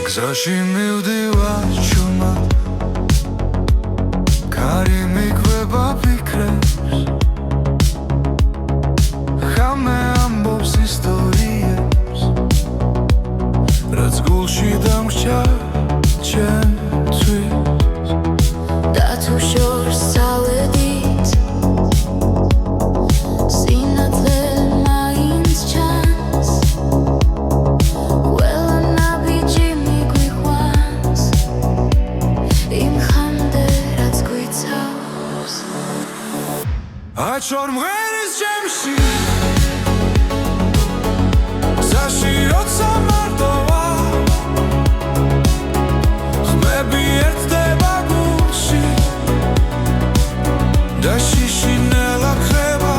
გზაში მივდივარ ჩუმად კარი მიგვება ფიქრებს ხამე ამბობს ისტორიებს რაც გულში დამრჩა ჩემთვის და თუ შორს წავედით სინათლე მაინც ჩანს ყველა ნაბიჯი მიგვიყვანს იმ ხამდე რაც გვიცავს აჩვარ მღერის ჩემში გზაში როცა მარტო ვარ ხმები ერთდება გულში და შიშინელა ხრება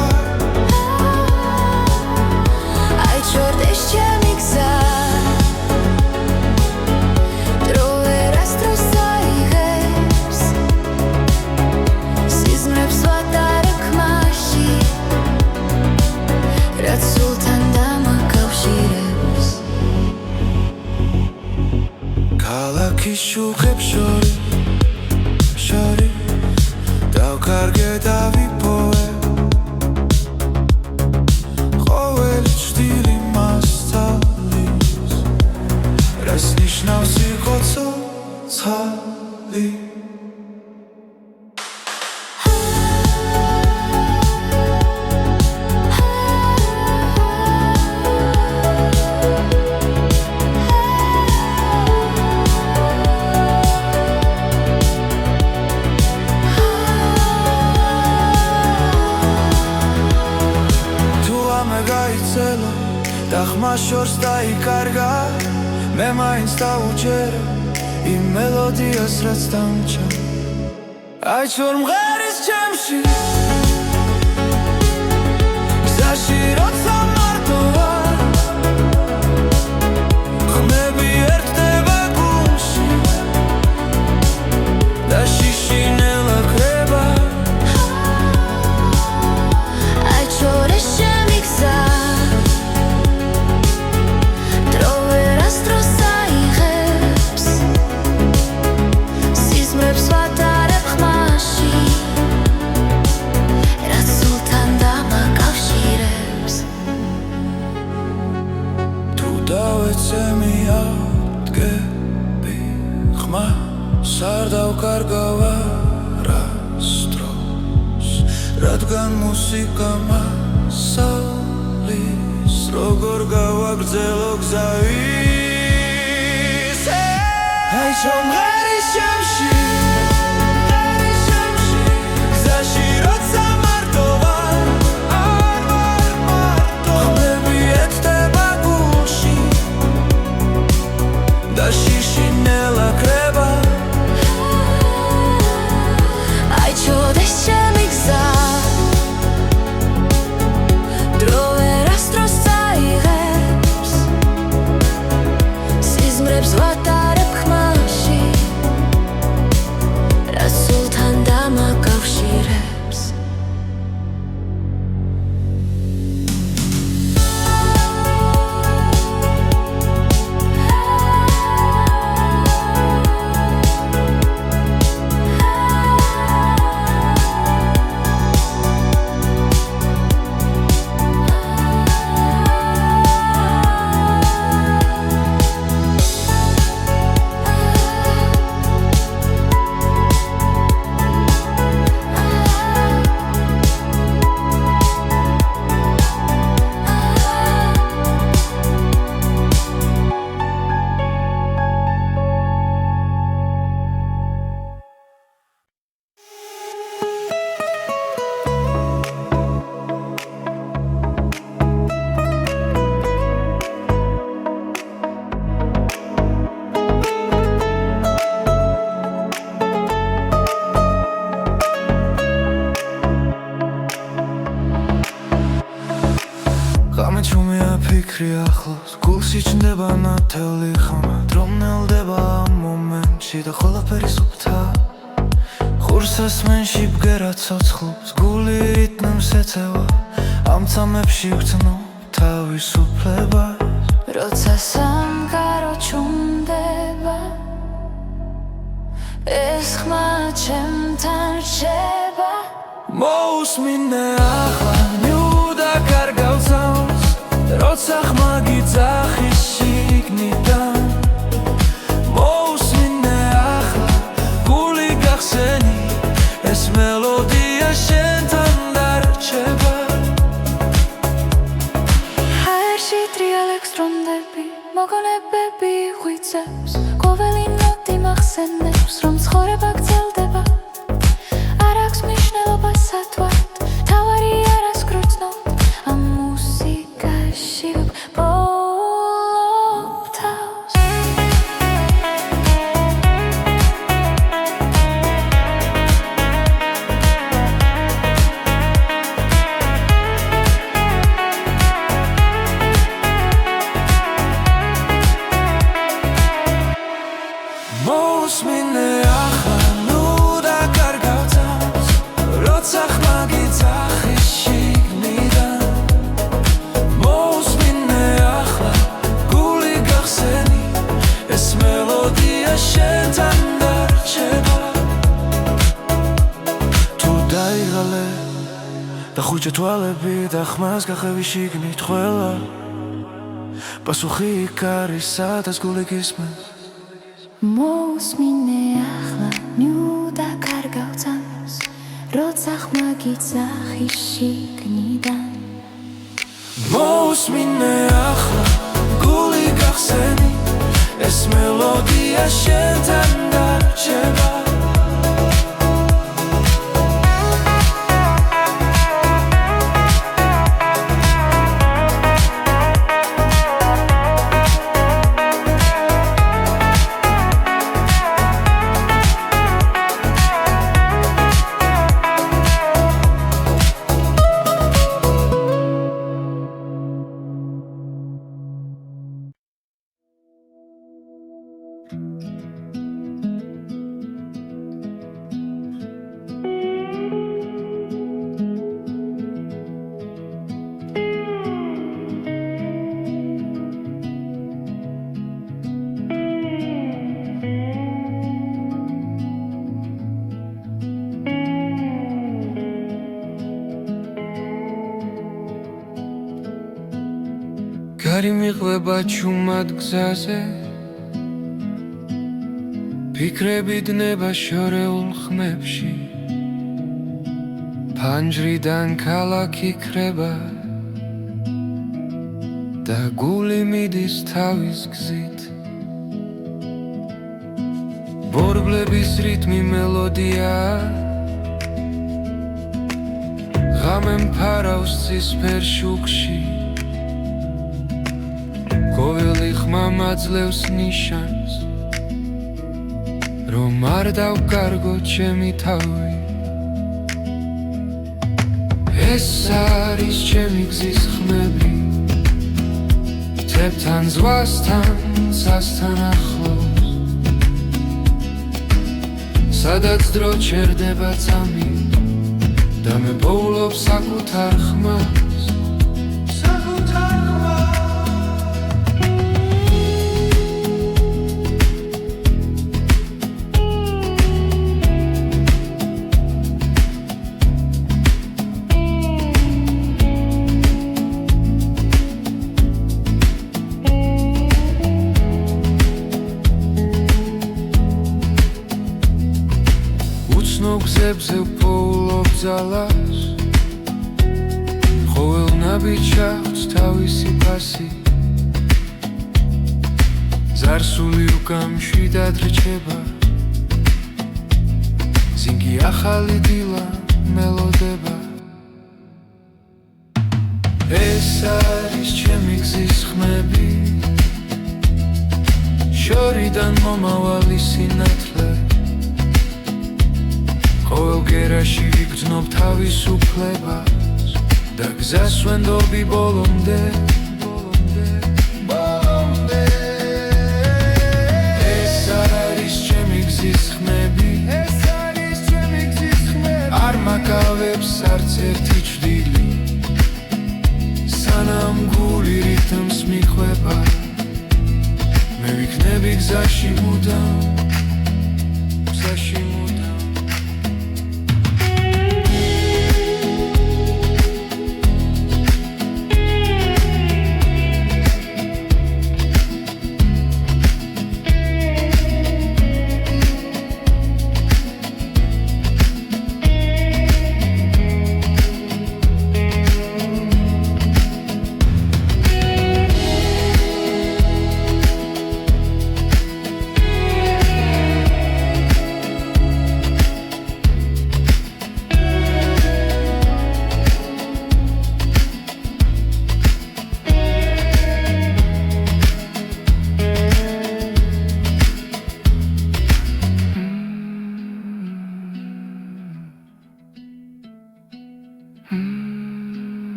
აიჩვენდეს ჩემი გზა დრო ვერასდროს აიღებს სიზმრებს ვატარებ ხმაში რაც სულთან დამაკავშირებს ქალაქის შუქებს შორის დავკარგე და ვიპოვე ყოველი ჭრილი მასწავლის რას ნიშნავს იყო ცოცხალი და ხმა შორს დაიკარგა მე მაინც დავუჯერე იმ მელოდიას რაც დამჭა აიჩვენ მღერის ჩემში გზაში როცა მარტო ვარ ხმები ერთდება გულში და შიშინელა ხრება აიჩვენდეს ჩემი გზა არ დავკარგავ არასდროს რადგან მუსიკა მასალის როგორ გავაგრძელო გზა ისე აიჩვენ მღერის ჩემში გზაში როცა მარტო ვარ ხმები ერთდება გულში და შიშინელა ხრება აიჩვენდეს ჩემი გზა დრო ვერასდროს აიღებს სიზმრებს ვატარებ ხმაში რაც სულთან დამაკავშირებს ღამე ჩუმია ფიქრი ახლოს გულში ჩნდება ნათელი ხმა დრო მნელდება ამ მომენტში და ყველაფერი სუფთა ხურს ესმენში ბგერა ცოცხლობს გული რიტმს ეწევა ამ წამებში ვგრძნობ თავისუფლებას როცა სამყარო ჩუმდება ეს ხმა ჩემთან რჩება მოусმინე ახლა ნიუდა კარგავცავს როცა ხმა გიძახის შიგნიდან მოусმინე ახლა გული გახსენი ეს მელოდია შენთან დარჩება ჰაერში ტრიალებს რომდები მოგონებები ღვიძლებს ყოველი ნოტი მახსენებს რომ ცხოვრება გრძელდება არ აქვს მნიშვნელობა სათვალთ თავარი არას გროცნობ ამ მუსიკაში ვგბოლობ თავს მოусმინე ახლა ნუდა კარგავცავს როცა ხმა გიძახის შიგნიდან მოусმინე ახლა გული გახსენი ეს მელოდია შენთან დარჩება თუ დაიღალე და ხუჭე თვალები და ხმას გახევი შიგნით ყველა პასუხი იქ არის სადაც გული გისმენს მოусმინე ახლა ნიუდა კარგავცავს როცა ხმა გიძახის შიგნიდან მოусმინე ახლა გული გახსენი ეს მელოდია შენთან დარჩება გარი მიყვება ჩუმად გზაზე ფიქრები დნება შორეულ ხმებში ფანჯრიდან ქალაქი ქრება და გული მიდის თავის გზით ბორბლების რიტმი მელოდია ღამე მფარავს ცისფერ შუქში ყოველი ხმა მაძლევს ნიშანს რომ არ დავკარგო ჩემი თავი ეს არის ჩემი გზის ხმები თებთან ზღვასთან სასთან ახლოს სადაც დრო ჩერდება წამი და მე პოულობ საკუთარ ხმას გზებზე ვპოულობ ძალას ყოველ ნაბიჯს აქვს თავისი ფასი ზარსული უკამშვიდად რჩება ზინგი ახალი დილა მელოდება ეს არის ჩემი გზის ხმები შორიდან მომავალი სინათლე ყოველ გერაში ვიგრძნობ თავისუფლებას და გზას ვენდობი ბოლომდე ეს არის ჩემი გზის ხმები არ მაკავებს არც ერთი ჭრილი სანამ გული რითმს მიხვება მე ვიქნები გზაში მუდამ გზაში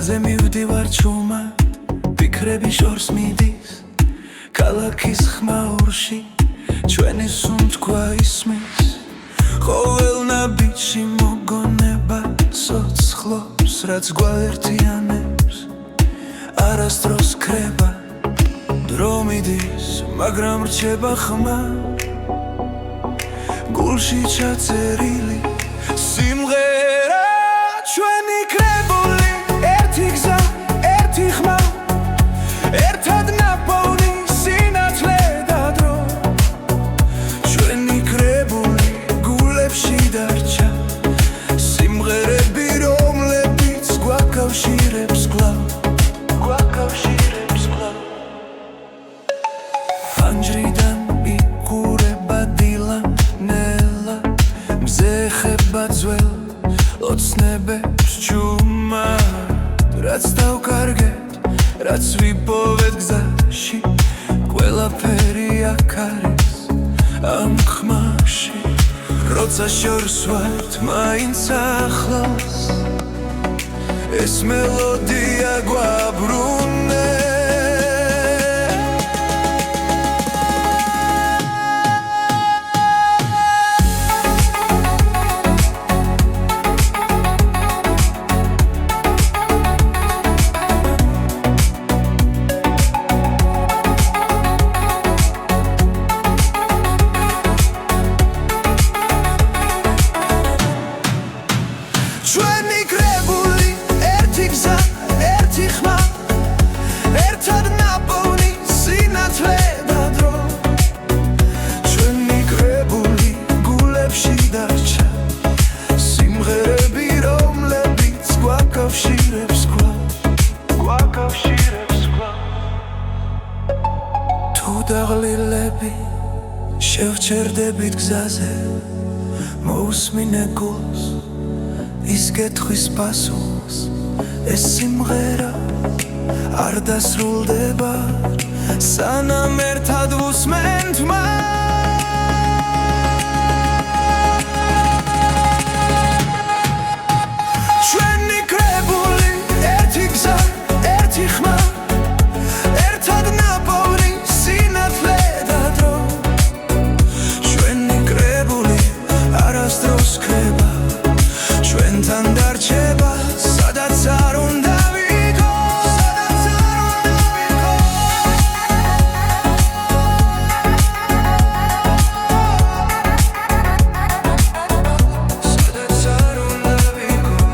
ხაზზე მივდივარ ჩუმად, ფიქრები შორს მიდის ქალაქის ხმაურში, ჩვენი სუნთქვა ისმის ყოველნა ბიჭი მოგონება სოცხლობს, რაც გვაერთიანებს არასდროს ქრება, დრო მიდის, მაგრამ რჩება ხმა გულში ჩაწერილი სიმღერა, ჩვენი კრებული ერთი გზა, ერთი ხმა, ერთად ნაპოვნი სინათლე და დრო, ჩვენი კრებული გულებში დარჩა სიმღერები, რომლებიც გვაკავშირებს კვლავ, გვაკავშირებს კვლავ. ფანჯრიდან იყურება დილა ნელა, მზე ეხება ძველ ოცნებებს ჩუმად, რაც დავკარგეთ, რაც ვიპოვეთ გზაში, ყველაფერი აქ არის ამ ხმაში. როცა შორს ვართ, მაინც ახლოს ეს მელოდია გვაბრუნებს. ჩვენი კრებული ერთი გზა, ერთი ხმა, ერთად ნაპოვნი სინათლე და დრო, ჩვენი კრებული გულებში დარჩა სიმღერები, რომლებიც გვაკავშირებს კვლავ, გვაკავშირებს კვლავ. თუ დაღლილები შევჩერდებით გზაზე, მოусმინე გულს ის კითხვის პასუხს, ეს სიმღერა არ დასრულდება, სანამ ერთად ვუსმენთ ჩვენი კრებული ერთი გზა, ერთი ხმა, ერთად ნაპოვნი სინათლე და დრო, ჩვენი კრებული არასდროს ქრება, ჩვენთან დარჩება, სადაც არ უნდა ვიქოს, სადაც არ უნდა ვიქოს, სადაც არ უნდა ვიქოს.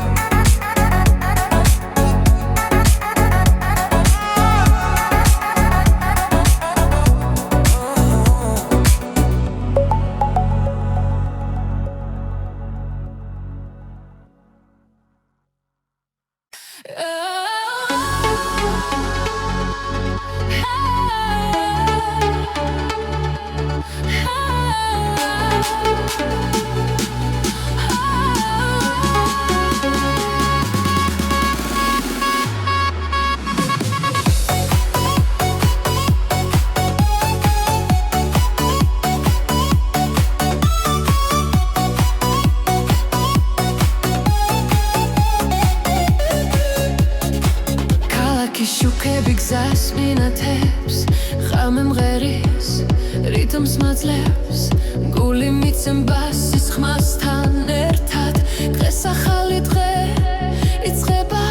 შუქები გზას მინათებს, ხამე მღერის რიტმს მაძლევს, გული მიცემბას ის ხმასთან ერთად, დღეს ახალი დღე იწყება,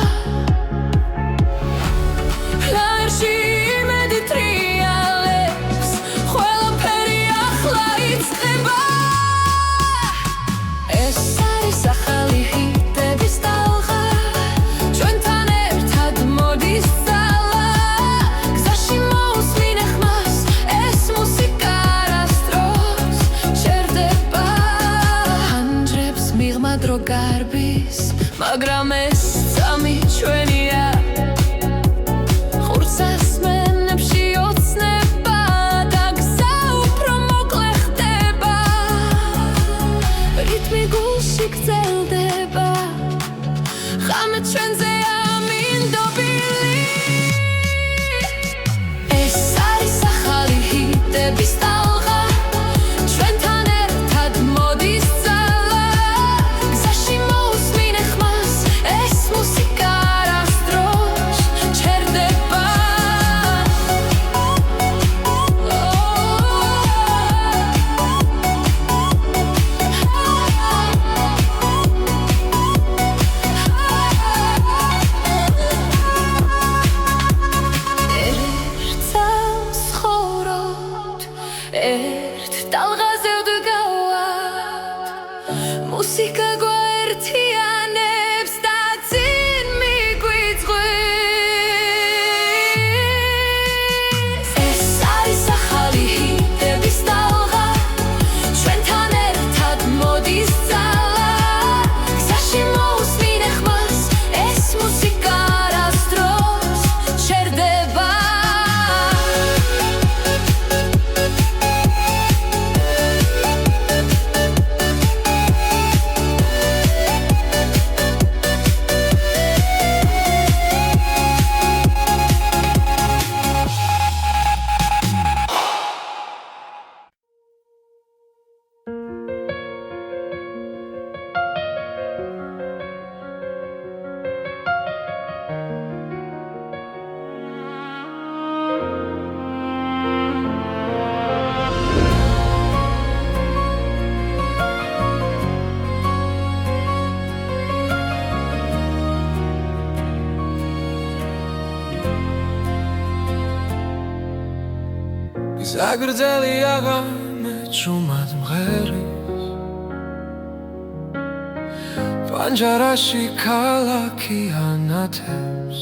ჰაერში იმედი ტრიალებს, ყველაფერი ახლა იწყება, ეს არის ახალი ჰიტების ტალღა, ჩვენთან ერთად მოდის დრო გარბის, საგრძელი აღამე ჭუმად მღერის პანჯარაში ქალაქი ანათებს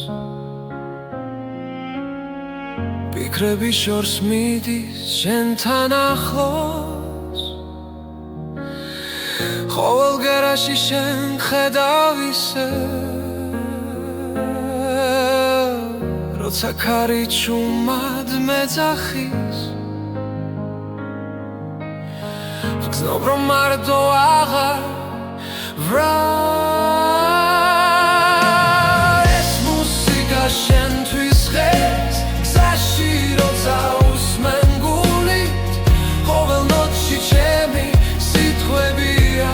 ფიქრები შორს მიდის შენთან ახლოს ყოველ გერაში შენ ხედავ ისე როცა ქარი ჭუმად მეძახის გრძნობ რომ მარტო აღარ ვრა ეს მუსიკა შენთვის ღერს გზაში როცა უსმენ გულით ყოველ ნოტში ჩემი სიტყვებია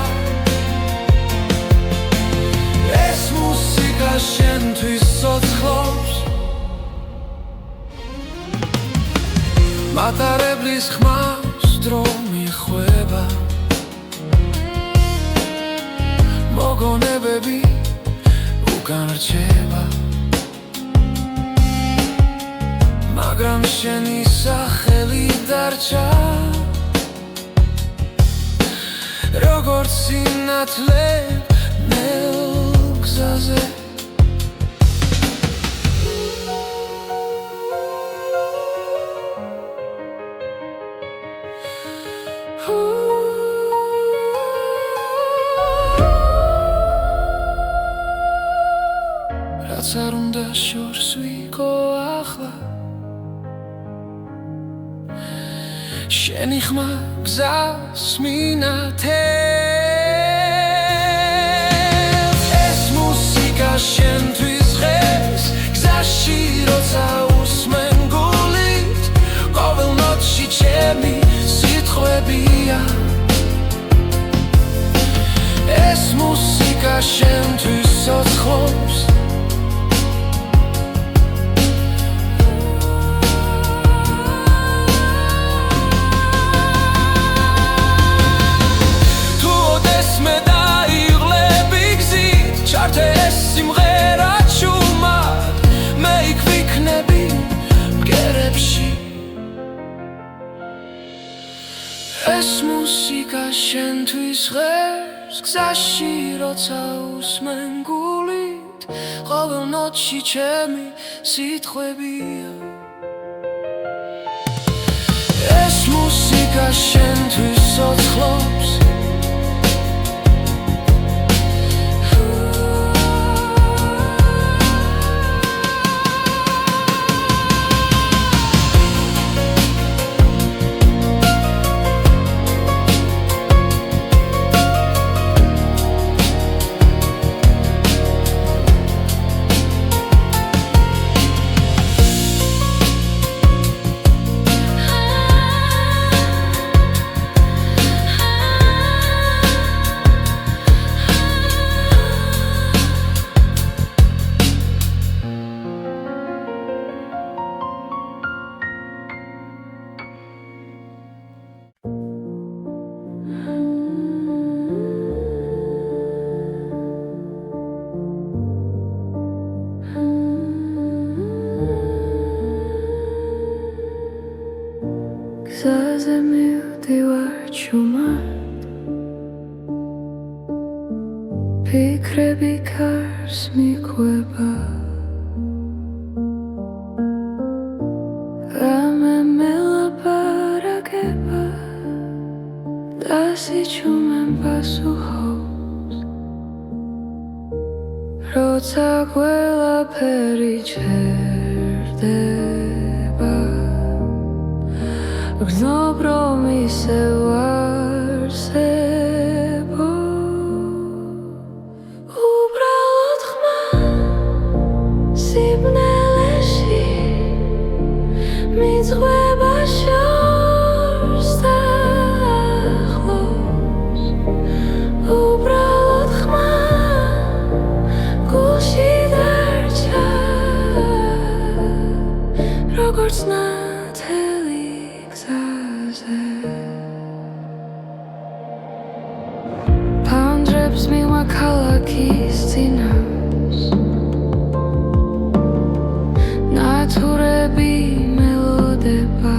ეს მუსიკა შენთვის ცოცხლობს მატარებლის ხმას დრო მიხვება მოგონებები უკან რჩება მაგრამ შენი სახელი დარჩა როგორც სინათლე ნელ გზაზე რაც არ უნდა შორს ვიყო ახლა შენი ხმა გზას მინათებს ეს მუსიკა შენთვის ღერს გზაში როცა უსმენ გულით ყოველ ნოტში ჩემი სიტყვებია ეს მუსიკა შენთვის ცოცხლობს ჩართე ეს სიმღერა ჭუმად მე იქ ვიქნები ბგერებში ეს მუსიკა შენთვის ღერს გზაში როცა უსმენ გულით ყოველ ნოტში ჩემი სიტყვებია ეს მუსიკა შენთვის ცოცხლობს გზაზე მივდივარ ჭუმად ფიქრები ქარს მიყვება რამე მელაპარაკება და სიჩუმენ პასუხობს როცა ყველაფერი ჩერდება გრძნობ რომ ისევ არსებო უბრალოდ ხმა სიბნელეში მიძღვება შორს და ახლოს უბრალოდ ხმა გულში დარჩა როგორც ნათელი Pandreps mīlma ქალაქის წინავს ნათურები მელოდება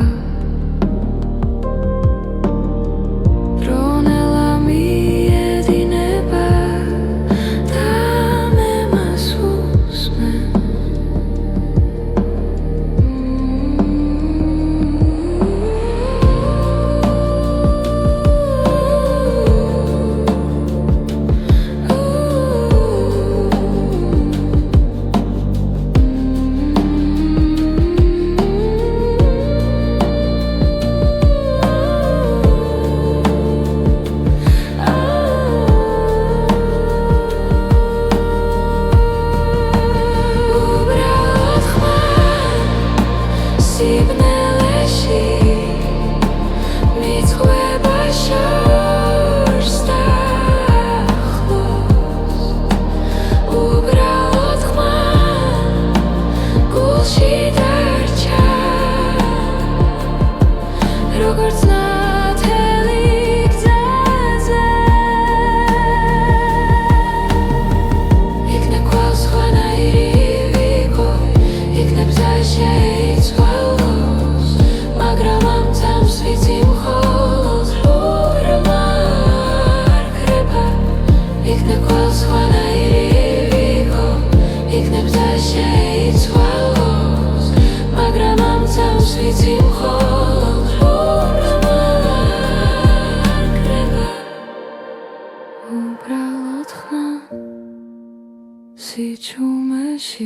ში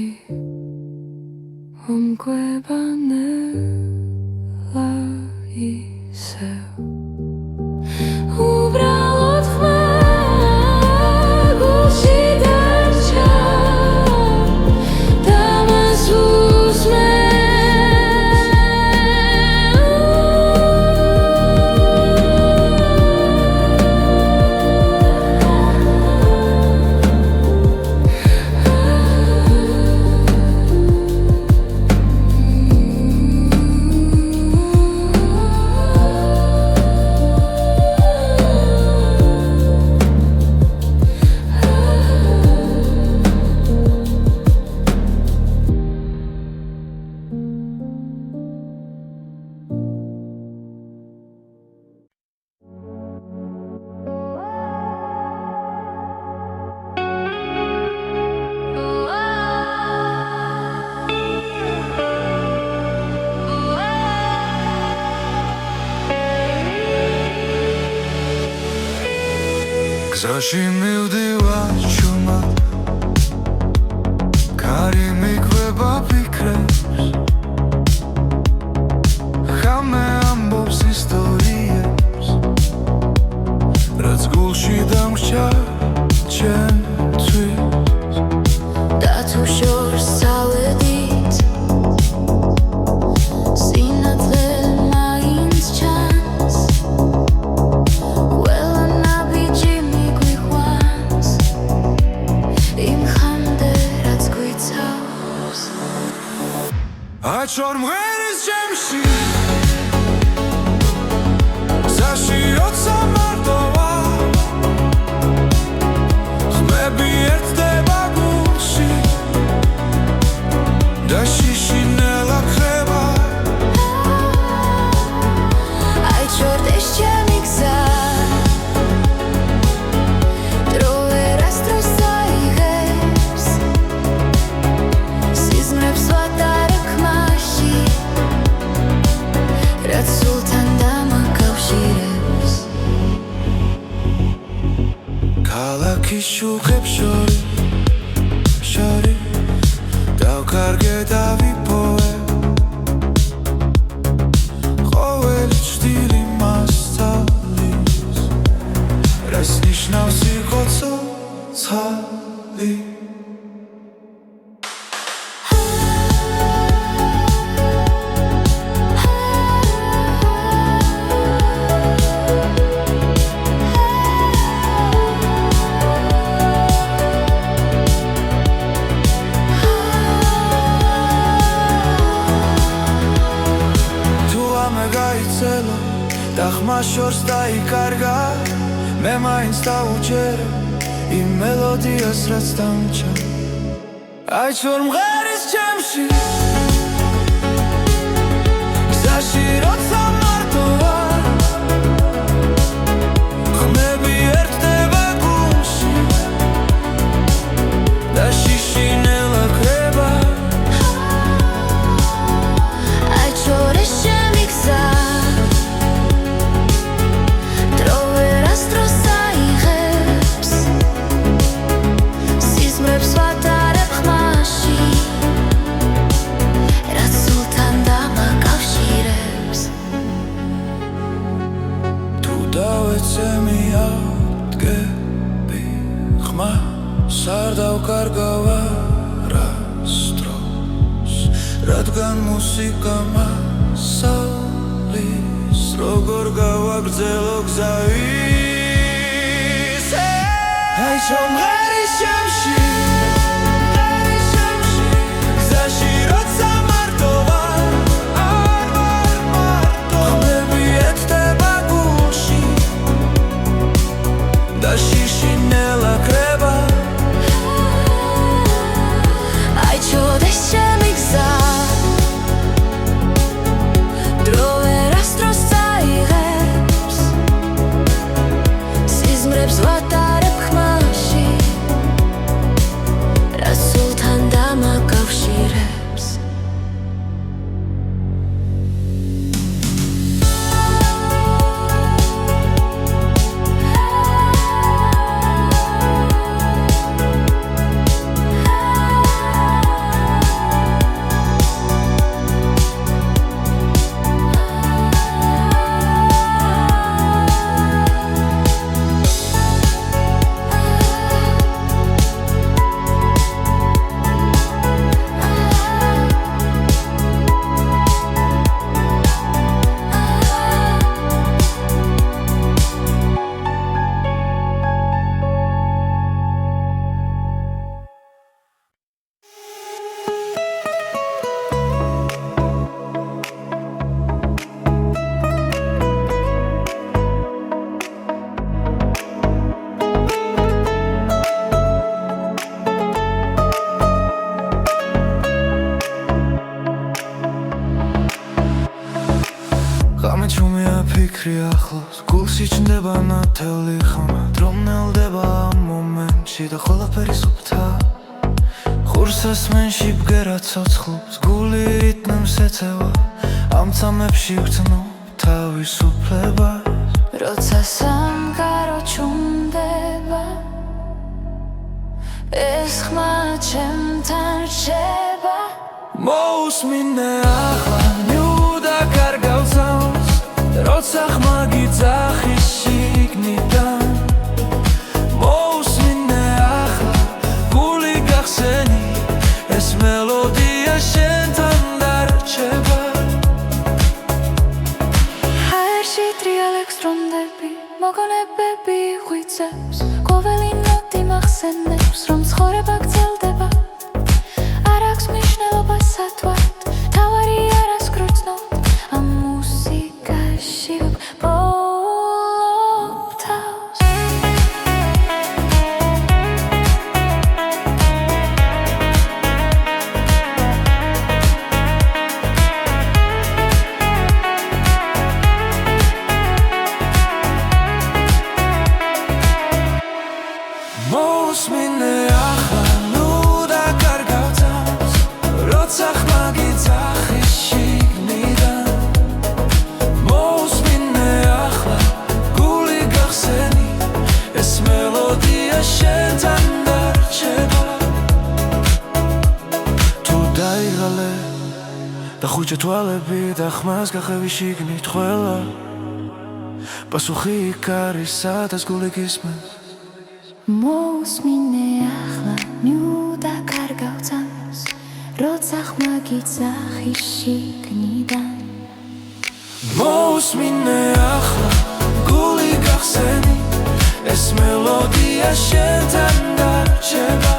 ომკვება ნელა ისევ უბრალოდ ხმა გულში დარჩა და მას უსმენ გზაში მივდივარ ჩუმად კარი მიკვება ფიქრებს ხამე ამბობს ისტორიებს რაც გულში დამრჩა ჩემთვის და თუ შორს წავედით სინათლე მაინც ჩანს ყველა ნაბიჯი მიგვიყვანს იმ ხამდე რაც გვიცავს აჩვარ მღერის ჩემში გზაში როცა მარტოა ხმები ერთდება გულში და შიშინელა ხება აიჩორდეს ჩემი გზა დრო ვერასდროს აიღებს სიზმრებს ვატარებ ხმაში რაც სულთან დამაკავშირებს ქალაქის შუქებს შორის დავკარგე და ვიპოვე ყოველი ჭდილი მასწავლის რას ნიშნავს იყო ცოცხალი და ხმა შორს დაიკარგა მე მაინც დავუჯერე იმ მელოდიას რაც დამჭა აიჩვარ მღერის ჩემში გზაში როცა მარტოა ხმები ერთდება გულში და შიშინელა ხება აიჩორდეს ჩემი გზა არ დავკარგავ არასდროს რადგან მუსიკა მასალის როგორ გავაგრძელო გზა ისე აიჩვარ მღერის ჩემში გზაში როცა მარტოა არ ვარ მარტო ხმები ერთდება გულში და შიშინელა ხება აიჩორდეს ჩემი გზა დრო ვერასდროს აიღებს სიზმრებს ვატარებ ხმაში ღამე ჩუმია ფიქრი ახლოს გულში ჩნდება ნათელი ხმა დრო მნელდება ამ მომენტში და ყველაფერი სუფთა ხურს ესმენში ბგერა ცოცხლობს გული რიტმს ეწევა ამ წამებში ვგრძნობ თავისუფლებას როცა სამყარო ჩუმდება ეს ხმა ჩემთან რჩება მოусმინე ახლა ნიუდა კარგავსავს როცა ხმა გიძახის შიგნიდან მოусმინე ახლა გული გახსენი ეს მელოდია შენთან დარჩება ჰაერში ტრიალებს დრონდები მოგონებები ღვიძლებს ყოველი ნოტი მახსენებს რომ ცხოვრება გრძელდება არ აქვს მნიშვნელობა სათვალთ თავარი არას გრძნობ ამ მუსიკაში ვბოლობ თავს მოусმინე ახლა ნუდა კარგავსავს როცა ხმა გიძახის შიგნიდან მოусმინე ახლა გული გახსენი ეს მელოდია შენთან დარჩება თუ დაიღალე და ხუჭა თვალები და ხმას გახევი შიგნით ყველა პასუხი იქ არის სადაც გული გისმენს მოусმინე ახლა ნიუდა კარგავსავს როცა ხმა გიძახის შიგნიდან მოусმინე ახლა გული გახსენი ეს მელოდია შენთან დარჩება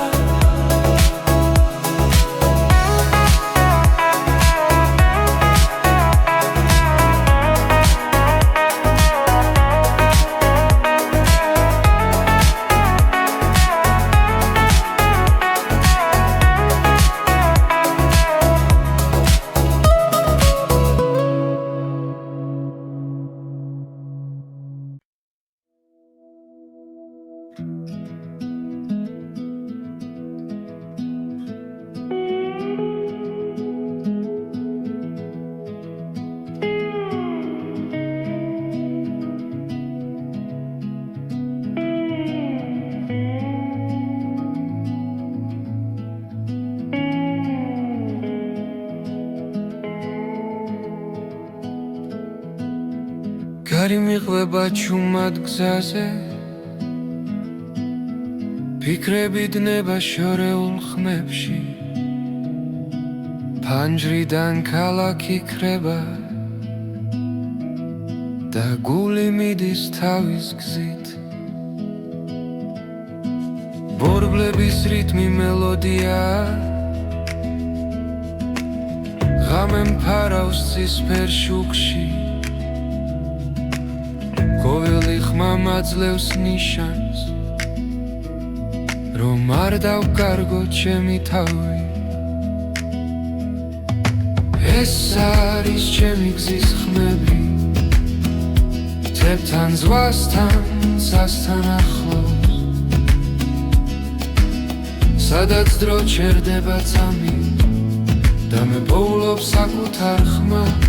გარი მიყვება ჩუმად გზაზე ფიქრები დნება შორეულ ხმებში ფანჯრიდან ქალაქი ქრება და გული მიდის თავის გზით ბორბლების რიტმი მელოდია ღამე მფარავს ცისფერ შუქში ყოველი ხმა მაძლევს ნიშანს რომ არ დავკარგო ჩემი თავი ეს არის ჩემი გზის ხმები თებთან ზღვასთან სასთან ახლოს სადაც დრო ჩერდება წამი და მე პოულობ საკუთარ ხმას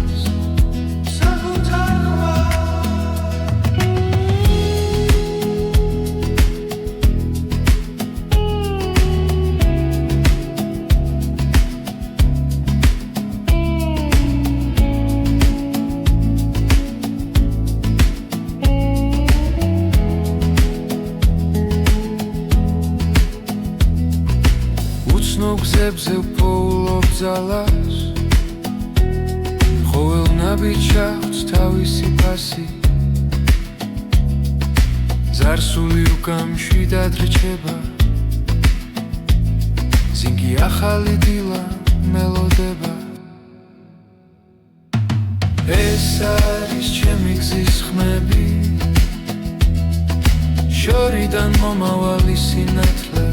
გზებზე ვპოულობ ძალას ყოველ ნაბიჯს თავისი ფასი ზარსული უკამშვიდად რჩება ზინგი ახალი დილა მელოდება ეს არის ჩემი გზის ხმები შორიდან მომავალი სინათლე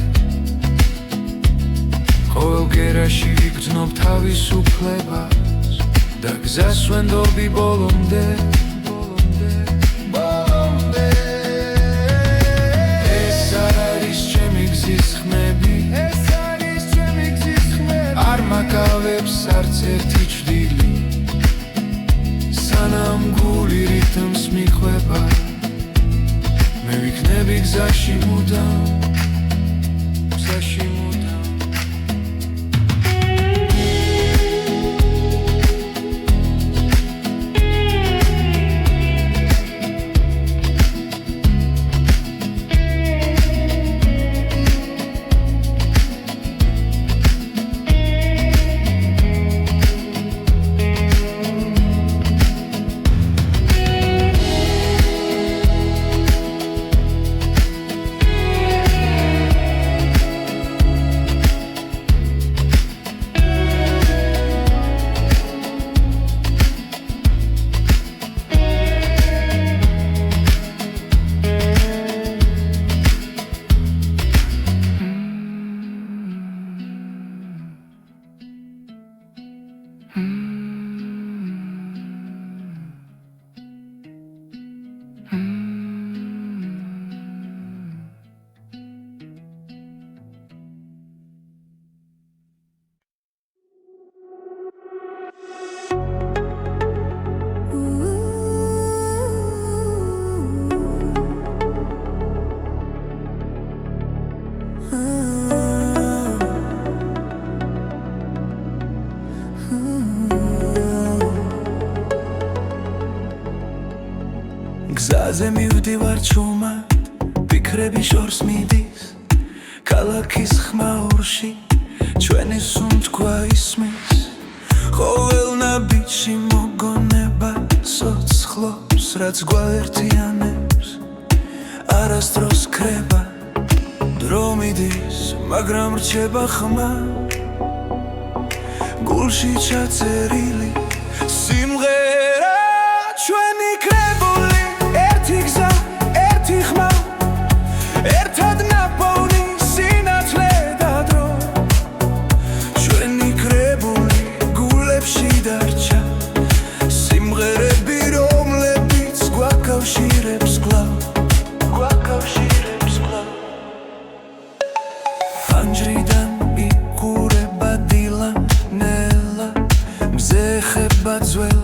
ყოველ გერაში ვიგრძნობ თავისუფლებას და გზას ვენდობი ბოლომდე ეს არ არის ჩემი გზის ხმები არ მაკავებს არც ერთი ჭრილი სანამ გული რითმს მიყვება მე ვიქნები გზაში მუდამ გზაზე მივდივარ ჩუმად ფიქრები შორს მიდის ქალაქის ხმაურში ჩვენი სუნთქვა ისმის ყოველ ნაბიჯში მოგონება სოცხლობს რაც გვაერთიანებს არასდროს ქრება დრო მიდის მაგრამ რჩება ხმა გულში ჩაწერილი სიმღერა ჩვენი კრებული ერთი გზა ერთი ხმა ერთად ნაპოვნი სინათლე და დრო ჩვენი კრებული გულებში დარჩა სიმღერები რომლებიც გვაკავშირებს კვლავ ფანჯრიდან იყურება დილა ნელა მზე ხება ძველ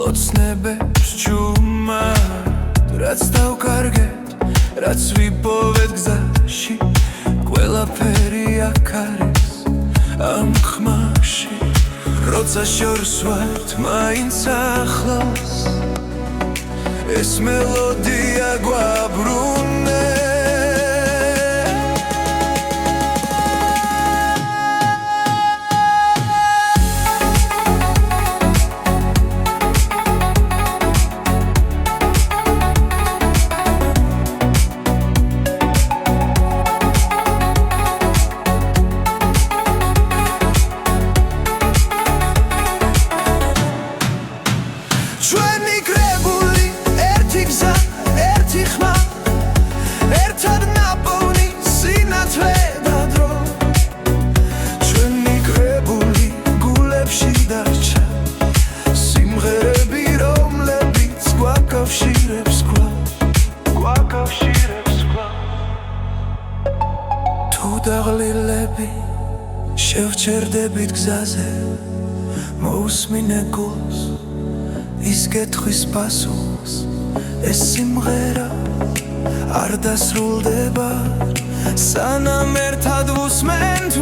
ოცნებებს ჩუმად რაც დავკარგეთ რაც ვიპოვეთ გზაში ყველაფერი აქ არის ამ ხმაში როცა შორს ვართ მაინც ახლოს ეს მელოდია გვაბრუნებს ჩვენი კრებული ერთი გზა ერთი ხმა ერთად ნაპოვნი სინათლე და დრო ჩვენი კრებული გულებში დარჩა სიმღერები რომლებიც გვაკავშირებს კვლავ თუ დაღლილები შევჩერდებით გზაზე მოусმინე გულს ის კითხვის პასუხს ეს სიმღერა არ დასრულდება სანამ ერთად ვუსმენთ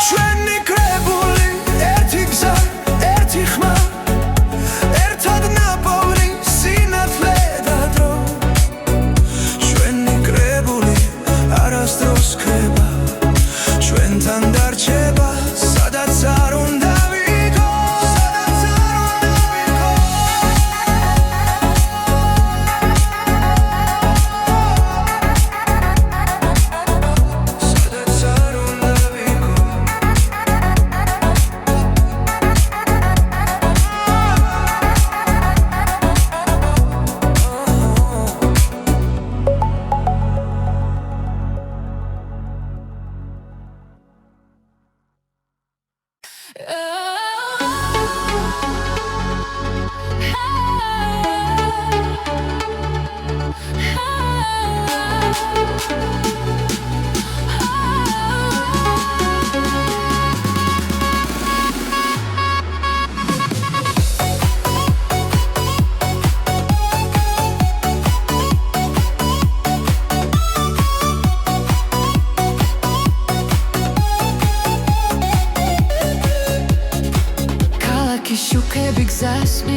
ჩვენი კრებული ერთი გზა ერთი ხმა ერთად ნაპოვნი სინათლე და დრო ჩვენი კრებული არასდროს ქრება ჩვენთან დარჩება სადაც არ უნდა ვიქოს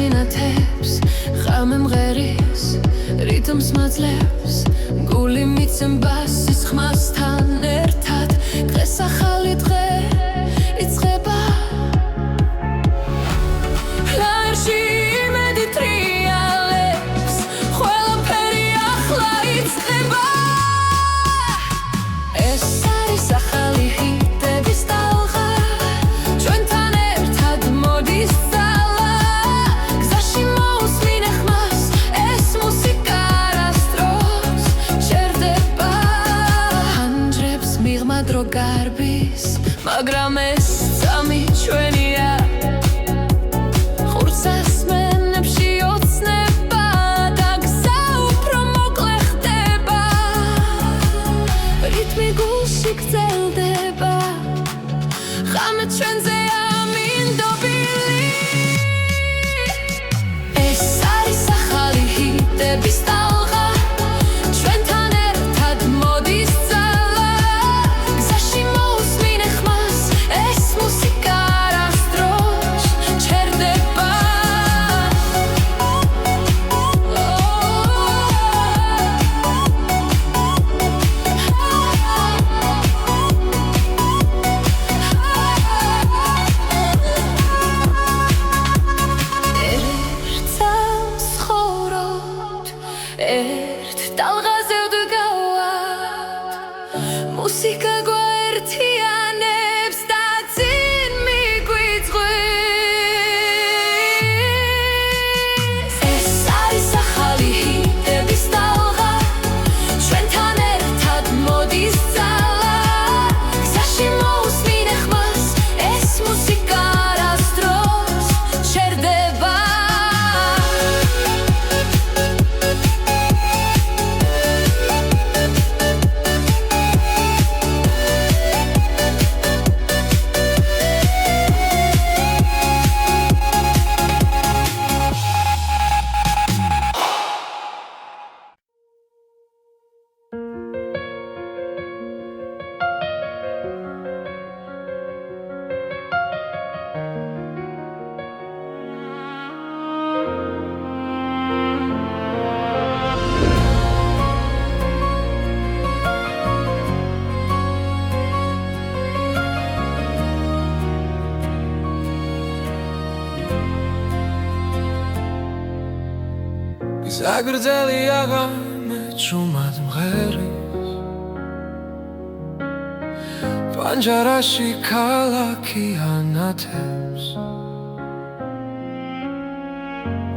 მინათებს ხამე მღერის რიტმს მაძლევს გული მიცემბასის ხმასთან ერთად დღეს ახალი დღე იწყება ლაერში იმედი ტრიალებს ყველაფერი ახლა იწყება ეს არის ახალი ჰიტების ტალღა ჩვენთან ერთად მოდის ძალა გზაში მოусმინე ხმას ეს მუსიკა არასდროს ჩერდება ჰანჯრებს მიღმა დრო გარბის მაგრამ ეს წამი ჩვენია ხურს ასმენებში ოცნება და გზა უფრო მოკლე ხდება რიტმი გულში გრძელდება ხამე ჩვენზე ამინდობილი ეს არის ახალი ჰიტების ტალღა ჩვენთან ერთად მოდის ძალა გზაში მოусმინე ხმას ეს მუსიკა არასდროს ჩერდება ერთს ხოროთ ერთ ტალღაზე ვდგავართ მუსიკა გვაერთიანებს და წინ მიგვიწვევს ეს არის ახალი ჰიტების ტალღა ჩვენთან ერთად მოდის ძალა გზაში მოусმინე ხმას ეს მუსიკა არასდროს ჩერდება გზაგრძელი აღამე ჭუმად მღერის პანჯარაში ქალაქი ანათებს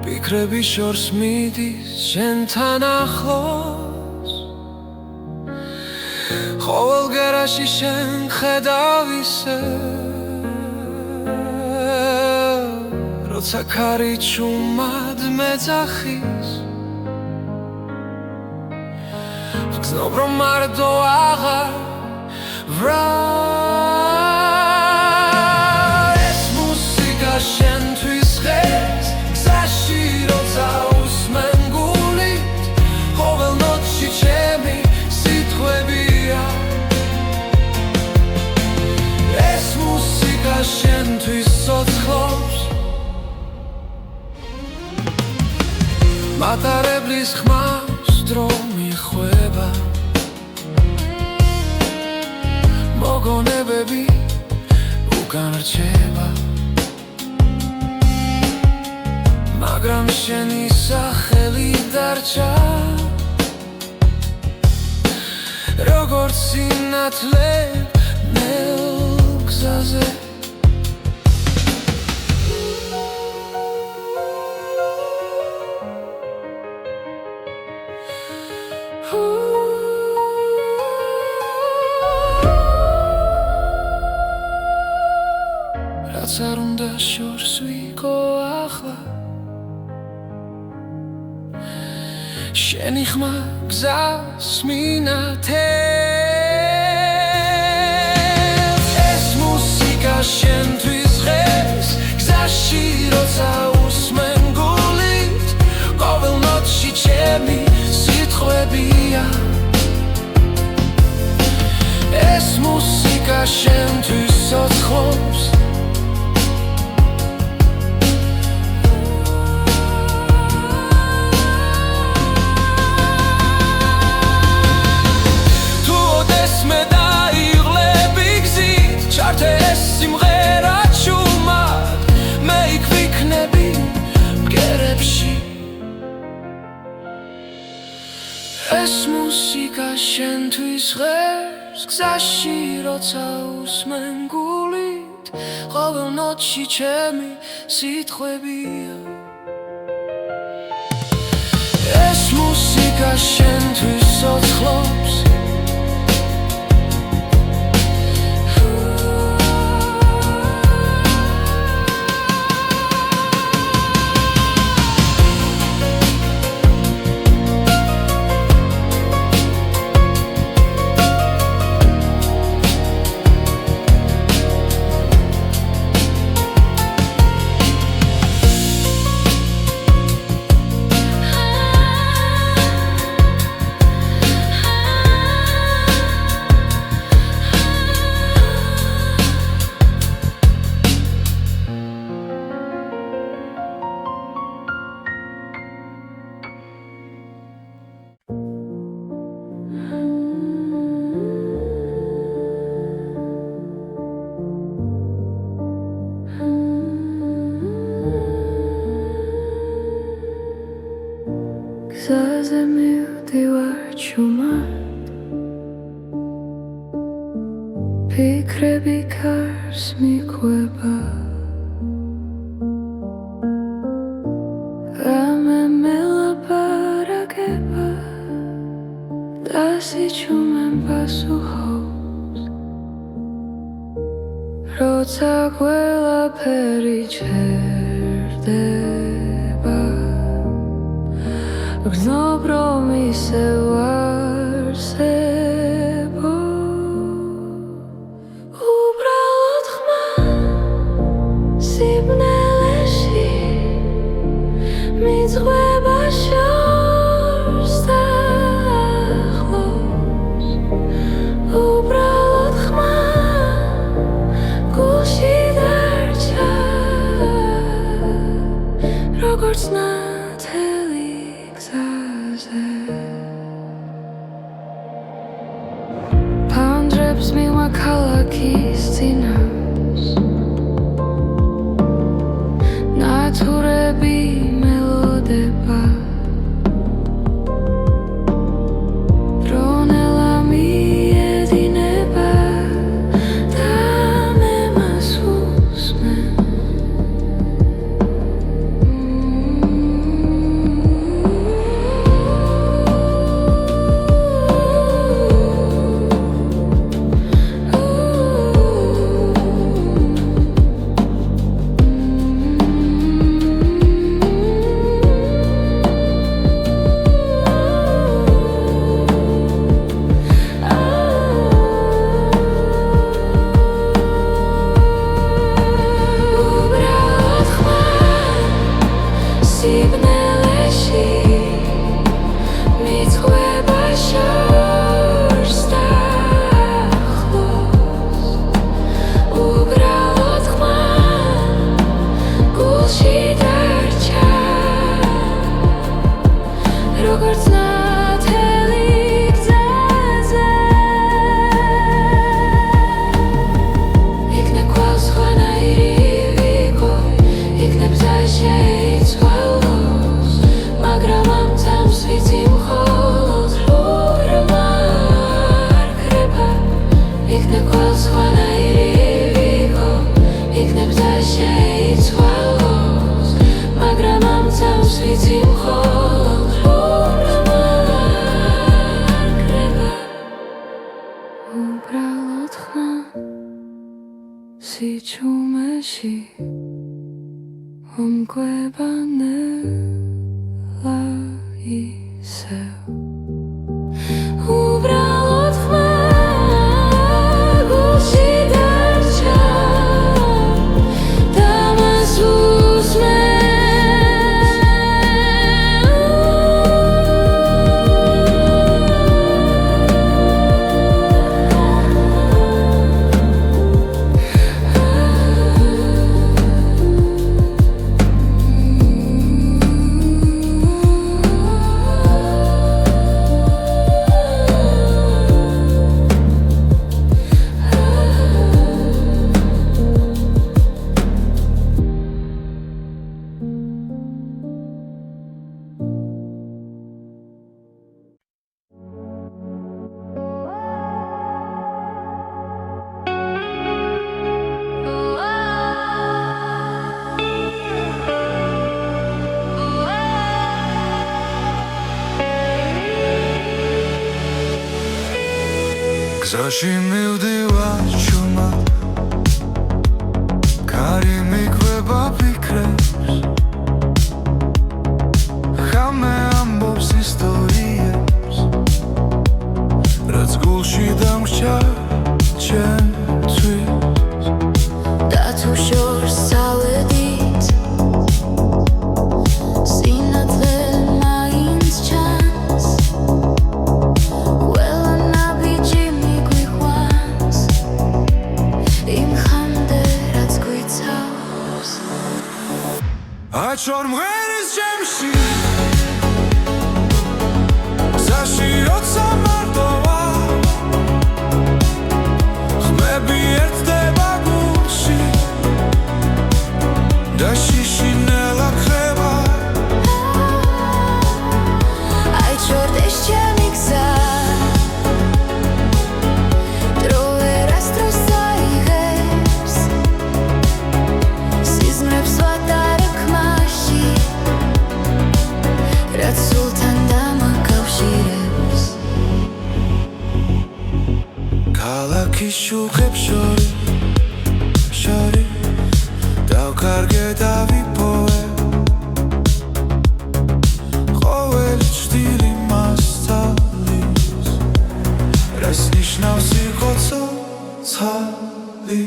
ფიქრები შორს მიდის შენთან ახლოს ყოველ გერაში შენ ხედავ ისე როცა ქარი ჭუმად მეძახის გზნობ რომ მარტო აღარ ვრალ ეს მუსიკა შენთვის ღერს გზაში როცა უსმენ გულით ყოველ ნოტში ჩემი სიტყვებია ეს მუსიკა შენთვის ცოცხლობს მატარებლის ხმას დრო მიხვება მოგონებები უკან რჩება მაგრამ შენი სახელი დარჩა როგორც სინათლე ნელ გზაზე რაც არ უნდა შორს ვიყო ახლა შენი ხმა გზას მინათებს ეს მუსიკა შენთვის ღერს გზაში როცა უსმენ გულით ყოველ ნოტში ჩემი სიტყვებია ეს მუსიკა შენთვის ცოცხლობს ეს მუსიკა შენთვის ღერს გზაში როცა უსმენ გულით ყოველ ნოტში ჩემი სიტყვებია ეს მუსიკა შენთვის ცოცხლობს გზაზე მივდივარ ჩუმად ფიქრები კარს მიყვება რამე მელაპარაკება და სიჩუმემ პასუხობს როცა ყველაფერი ჩერდება გრძნობ რომ ისევ არსებო უბრალოდ ხმა სიბნელეში მიძღვება შორს და ახლოს უბრალოდ ხმა გულში დარჩა როგორც ნათელი ფანჯრებს მივა ქალაქის წინავს ნათურები მელოდება დრონელა მიედინება და მე მას უსმენ სიჩუმეში ომკვება ნელა ისევ უბრალოდ ხმა გულში დარჩა და მას უსმენ გზაში მივდივარ ჩუმად კარი მიგვება ფიქრებს ხამე ამბობს ისტორიებს რაც გულში დამრჩა ჩემთვის და თუ შორს წავედით სინათლე მაინც ჩანს ყველა ნაბიჯი მიგვიყვანს იმ ხამდე რაც გვიცავს აჩვენ მღერის ჩემში გზაში როცა მარტო ვარ ხმები ერთდება გულში და შიშინელა ხება აიჩორდეს ჩემი გზა დრო ვერასდროს აიღებს სიზმრებს ვატარებ ხმაში რაც სულთან დამაკავშირებს ქალაქის შუქებს შორი დავკარგე და ვიპოვე ყოველი ჭდილი მასწავლის რას ნიშნავს იყო ცოცხალი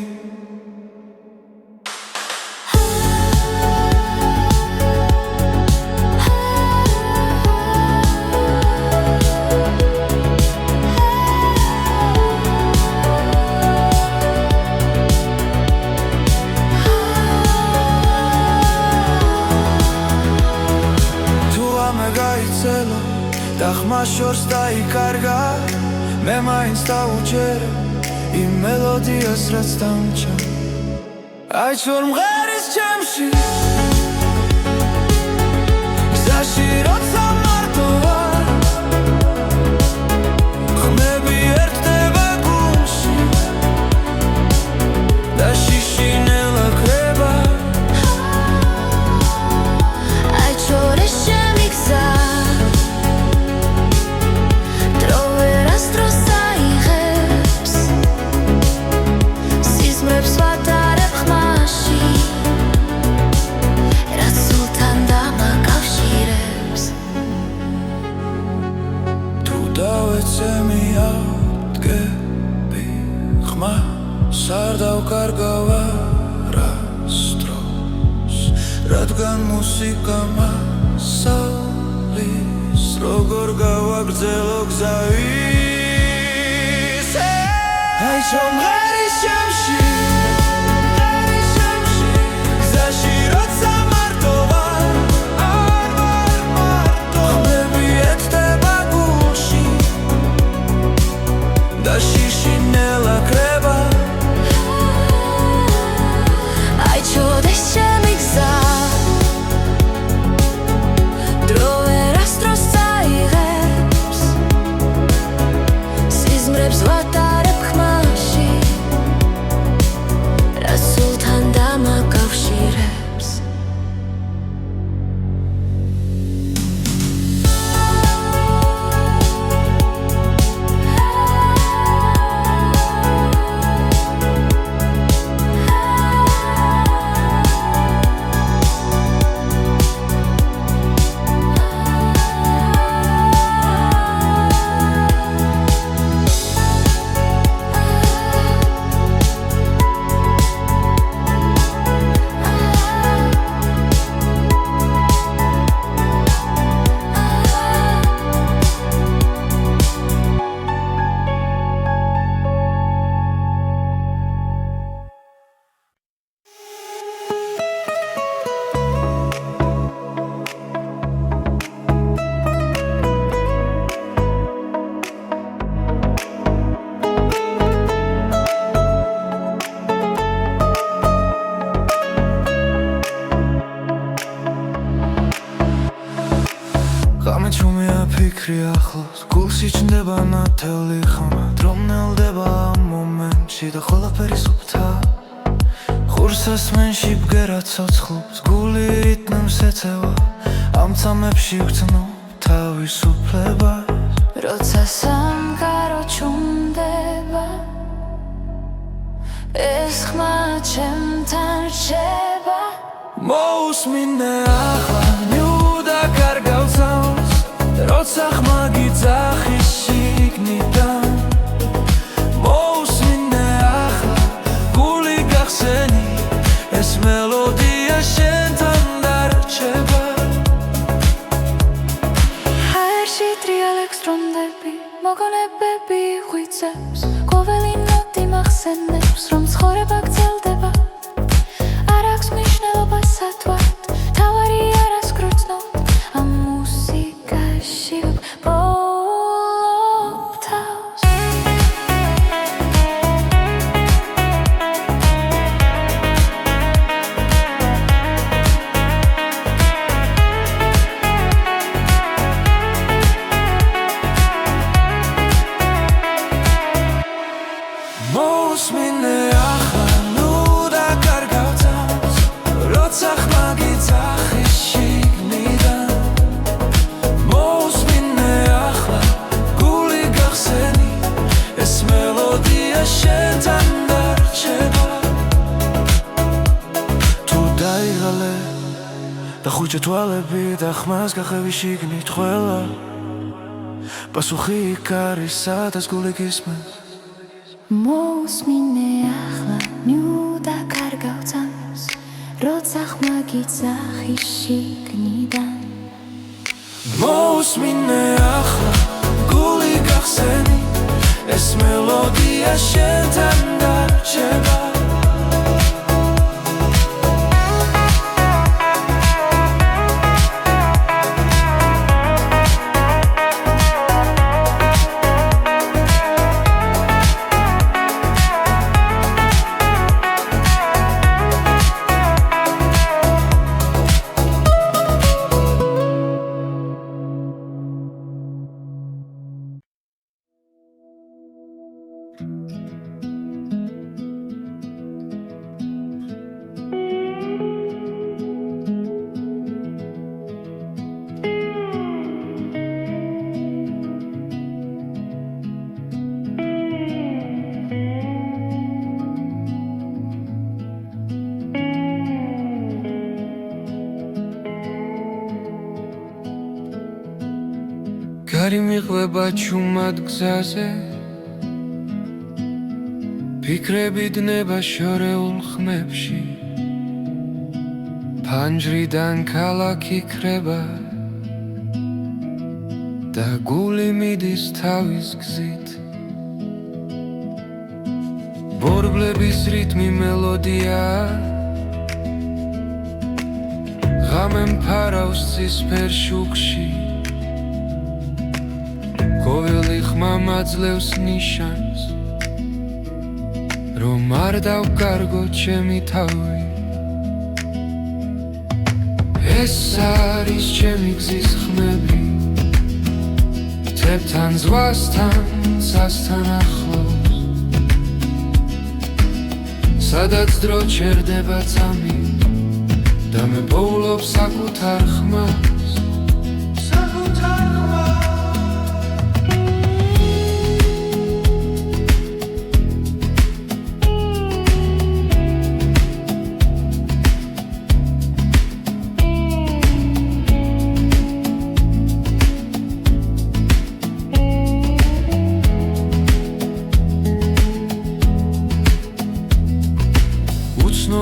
და ხმა შორს დაიკარგა მე მაინც დავუჯერე იმ მელოდიას რაც დამჭა აიჩვენ მღერის ჩემში გზაში როცა მარტო ვარ ხმები ერთდება გულში და შიშინელა ხება აიჩორდეს ჩემი გზა დრო აიღებს სიზმრებს ვატარებ ხმაში რაც სულთან დამაკავშირებს თუ დავეცე მიადგები ხმას არ დავკარგავ არასდროს რადგან მუსიკა მასალის როგორ გავაგრძელო გზავის აიჩვენ მღერის ჩემში გზაში როცა მარტო ვარ ხმები ერთდება გულში და შიშინელა ხება აიჩორდეს ჩემი გზა დრო ვერასდროს აიღებს სიზმრებს ვატარებ ხმაში რაც სულთან დამაკავშირებს ფიქრი ახლოს გულში ჩნდება ნათელი ხმა დრომნელდება ამ მომენტში და ყველაფერი სუფთა ხურს ასმენში ბგერა ცოცხლობს გული რიტმს ეწევა ამ წამებში ვგრძნობ თავისუფლებას როცა სამყარო ჩუმდება ეს ხმა ჩემთან რჩება მოусმინე ახლა ნიუდა კარგავცავს როცა ხმა გიძახის შიგნიდან მოусმინე ახლა გული გახსენი ეს მელოდია შენთან დარჩება ჰაერში ტრიალ ექსტრონდები მოგონებები ღვიძლებს ყოველი ნოტი მახსენებს რომ ცხოვრება გრძელდება არ აქვს მნიშვნელობა სათვალთ თავარი არას გროცნობ ამ მუსიკაში ვბოლობ თავს მოусმინე ახლა ნუდა კარგავცავს როცა ხმა გიძახის შიგნიდან მოусმინე ახლა გული გახსენი ეს მელოდია შენთან დარჩება თუ დაიღალე და ხუჭა თვალები და ხმას გახევი შიგნით ყველა პასუხი იქ არის სადაც გული გისმენს მოусმინე ახლა ნიუდა კარგავცავს როცა ხმა გიძახის შიგნიდან მოусმინე ახლა გული გახსენი ეს მელოდია შენთან დარჩება გარი მიყვება ჩუმად გზაზე ფიქრები დნება შორეულ ხმებში ფანჯრიდან ქალაქი ქრება და გული მიდის თავის გზით ბორბლების რიტმი მელოდია ღამე მფარავს ცისფერ შუქში ყოველი ხმა მაძლევს ნიშანს რომ არ დავკარგო ჩემი თავი ეს არის ჩემი გზის ხმები თებთან ზღვასთან სასთან ახლოს სადაც დრო ჩერდება წამი და მე პოულობ საკუთარ ხმას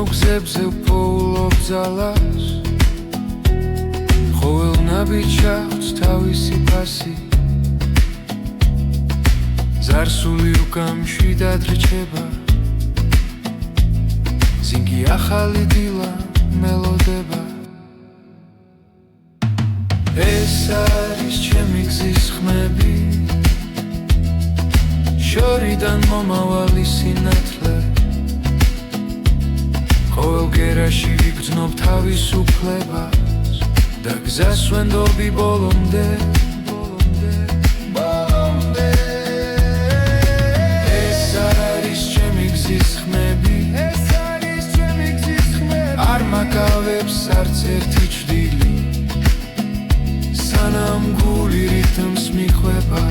გზებზე ვპოულობ ძალას ყოველ ნაბიჯს აქვს თავისი ფასი ზარსული უკამშვიდად რჩება ზინგი ახალი დილა მელოდება ეს არის ჩემი გზის ხმები შორიდან მომავალი სინათლე ყოველ გერაში ვიგრძნობ თავისუფლებას და გზას ვენდობი ბოლომდე ეს არის ჩემი გზის ხმები არ მაკავებს არც ერთი ჭრილი სანამ გული რითმს მიხვება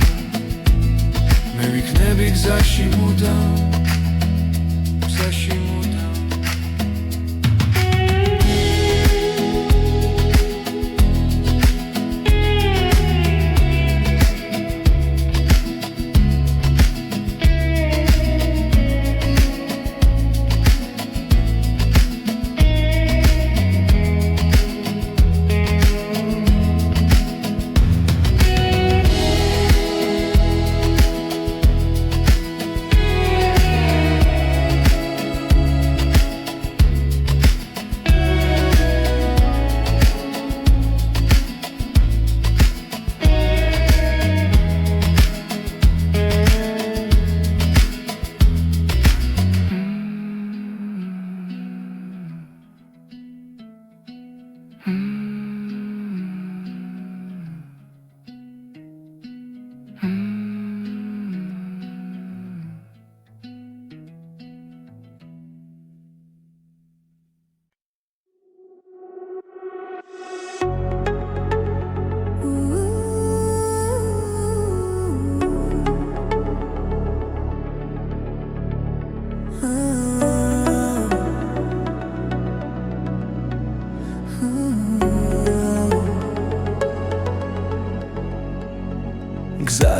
მე ვიქნები გზაში მუდამ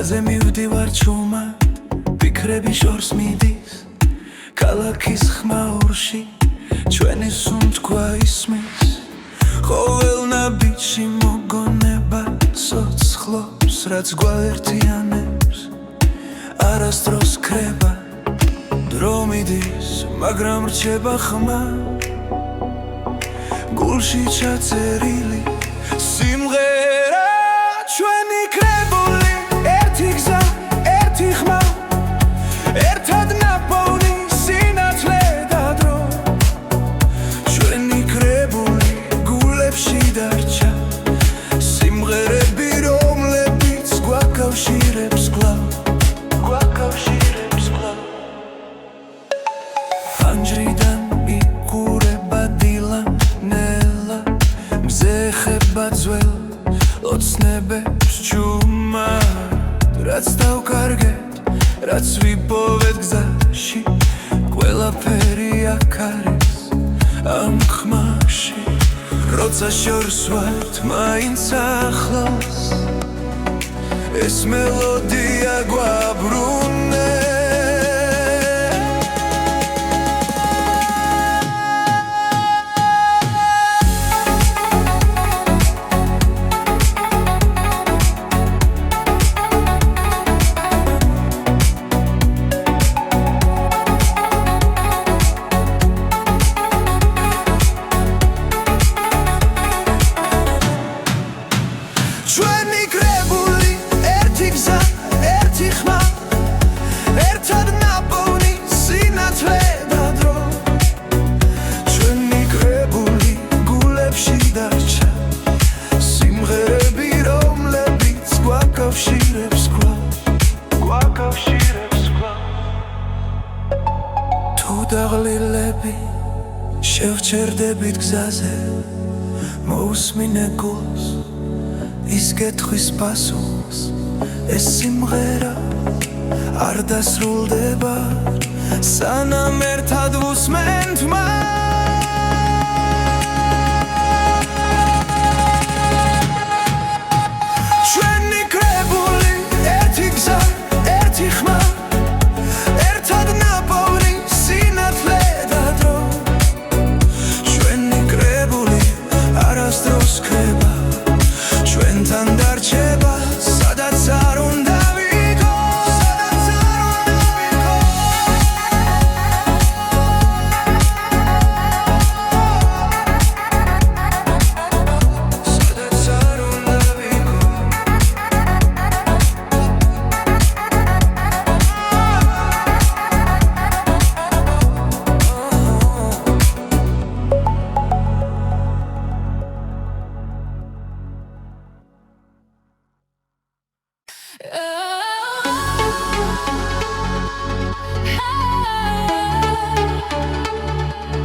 გზაზე მივდივარ ჩუმად ფიქრები შორს მიდის ქალაქის ხმაურში ჩვენი სუნთქვა ისმის ყოველ ნაბიჯში მოგონება სოცხლობს რაც გვაერთიანებს არასდროს ქრება დრო მიდის მაგრამ რჩება ხმა გულში ჩაწერილი სიმღერა ჩვენი კრებული ერთი გზა ერთი ხმა ერთად ნაპოვნი სინათლე და დრო ჩვენი კრებული გულებში დარჩა სიმღერები რომლებიც გვაკავშირებს კვლავ ფანჯრიდან იყურება დილა ნელა მზე ხება ძველ ოცნებებს ჩუმად რაც დავკარგეთ რაც ვიპოვეთ გზაში ყველაფერი აქ არის ამ ხმაში როცა შორს ვართ მაინც ახლოს ეს მელოდია გვაბრუნებს ჩვენი კრებული ერთი გზა ერთი ხმა ერთად ნაპოვნი სინათლე და დრო ჩვენი კრებული გულებში დარჩა სიმღერები რომლებიც გვაკავშირებს კვლავ თუ დაღლილები შევჩერდებით გზაზე მოусმინე გულს ის გეთხვის პასუხს ეს სიმღერა არ დასრულდება სანამ ერთად ვუსმენ